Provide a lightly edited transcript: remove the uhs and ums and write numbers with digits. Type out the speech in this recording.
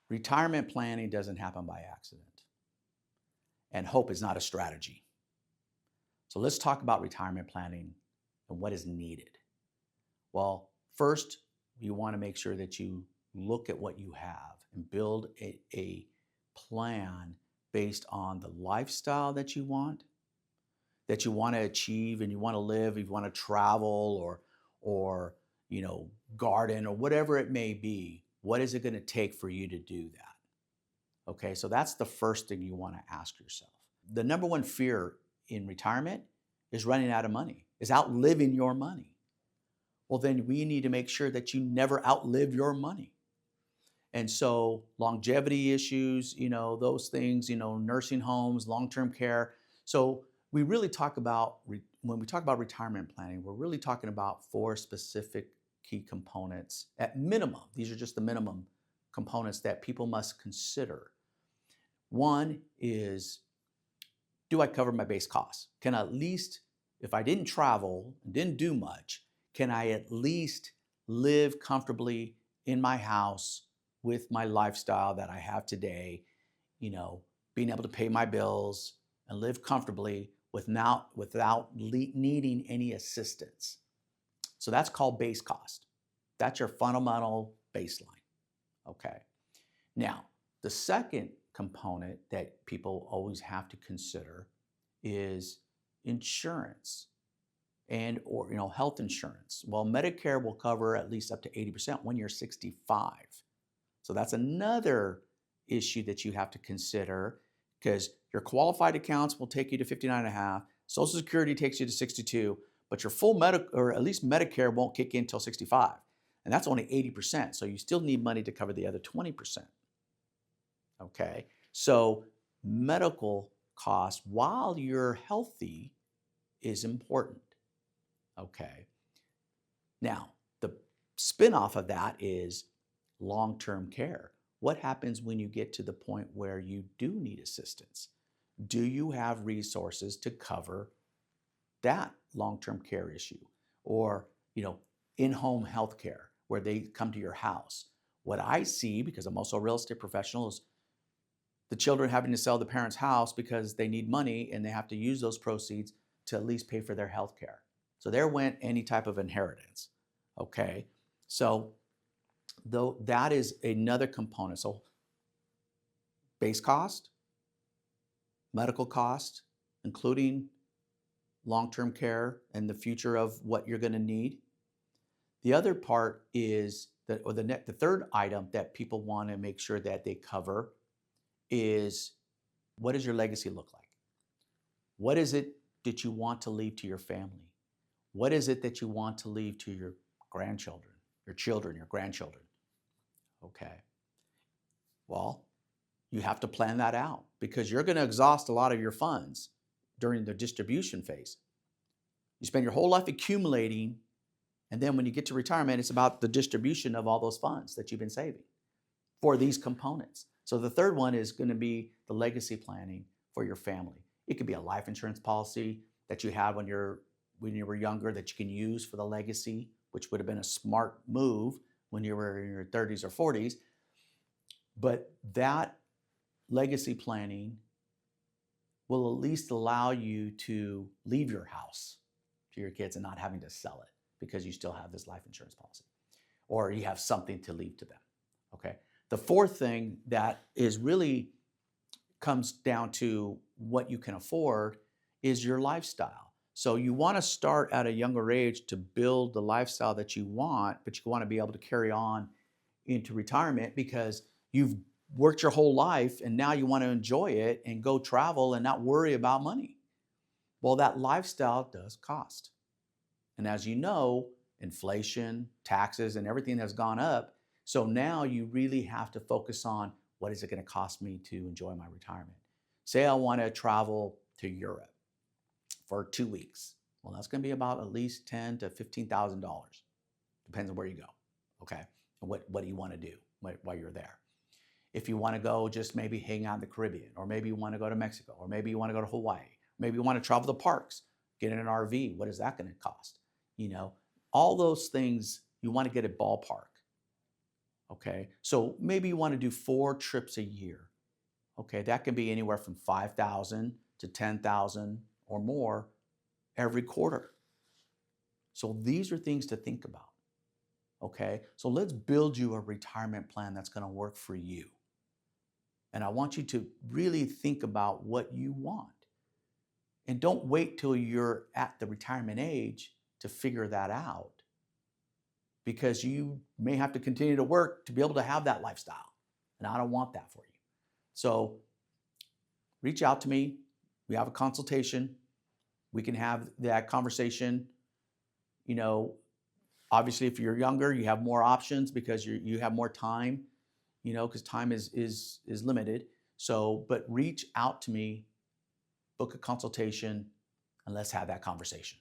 Retirement planning doesn't happen by accident, and hope is not a strategy. So let's talk about retirement planning and what is needed. Well, first, you want to make sure that you look at what you have and build a plan based on the lifestyle that you want to achieve and you want to live, you want to travel or garden or whatever it may be. What is it going to take for you to do that? Okay, so that's the first thing you want to ask yourself. The number one fear in retirement is running out of money, is outliving your money. Well, then we need to make sure that you never outlive your money. And so longevity issues, those things, nursing homes, long-term care. So we really talk about, when we talk about retirement planning, we're really talking about 4 specific key components at minimum. These are just the minimum components that people must consider. One is, do I cover my base costs? Can I at least, if I didn't travel, didn't do much, can I at least live comfortably in my house with my lifestyle that I have today, being able to pay my bills and live comfortably without needing any assistance? So that's called base cost. That's your fundamental baseline. Okay. Now, the second component that people always have to consider is insurance or health insurance. Well, Medicare will cover at least up to 80% when you're 65. So that's another issue that you have to consider, because your qualified accounts will take you to 59.5, Social Security takes you to 62, but your full or at least Medicare won't kick in until 65. And that's only 80%. So you still need money to cover the other 20%. Okay. So medical costs while you're healthy is important. Okay. Now, the spin-off of that is long-term care. What happens when you get to the point where you do need assistance? Do you have resources to cover that long-term care issue? Or, in-home health care where they come to your house. What I see, because I'm also a real estate professional, is the children having to sell the parents' house because they need money and they have to use those proceeds to at least pay for their health care. So there went any type of inheritance. Okay. So though that is another component. So base cost, medical cost, including long-term care and the future of what you're going to need. The other part is the third item that people want to make sure that they cover is, what does your legacy look like? What is it that you want to leave to your family? What is it that you want to leave to your grandchildren, your children, your grandchildren? Okay. Well, you have to plan that out, because you're going to exhaust a lot of your funds during the distribution phase. You spend your whole life accumulating, and then when you get to retirement, it's about the distribution of all those funds that you've been saving for these components. So the third one is going to be the legacy planning for your family. It could be a life insurance policy that you had when you were younger that you can use for the legacy, which would have been a smart move when you were in your 30s or 40s. But that legacy planning will at least allow you to leave your house to your kids and not having to sell it because you still have this life insurance policy, or you have something to leave to them. Okay. The fourth thing that is really comes down to what you can afford is your lifestyle. So you want to start at a younger age to build the lifestyle that you want, but you want to be able to carry on into retirement because you've worked your whole life and now you want to enjoy it and go travel and not worry about money. Well, that lifestyle does cost. And as you know, inflation, taxes, and everything has gone up. So now you really have to focus on, what is it going to cost me to enjoy my retirement? Say I want to travel to Europe for 2 weeks. Well, that's going to be about at least $10,000 to $15,000. Depends on where you go. Okay. And what do you want to do while you're there? If you want to go just maybe hang out in the Caribbean, or maybe you want to go to Mexico, or maybe you want to go to Hawaii, maybe you want to travel the parks, get in an RV. What is that going to cost? All those things, you want to get a ballpark. Okay, so maybe you want to do 4 trips a year. Okay, that can be anywhere from 5,000 to 10,000 or more every quarter. So these are things to think about. Okay, so let's build you a retirement plan that's going to work for you. And I want you to really think about what you want. And don't wait till you're at the retirement age to figure that out, because you may have to continue to work to be able to have that lifestyle. And I don't want that for you. So reach out to me. We have a consultation. We can have that conversation. You know, obviously, if you're younger, you have more options because you have more time, you know, because time is limited. So, but reach out to me, book a consultation, and let's have that conversation.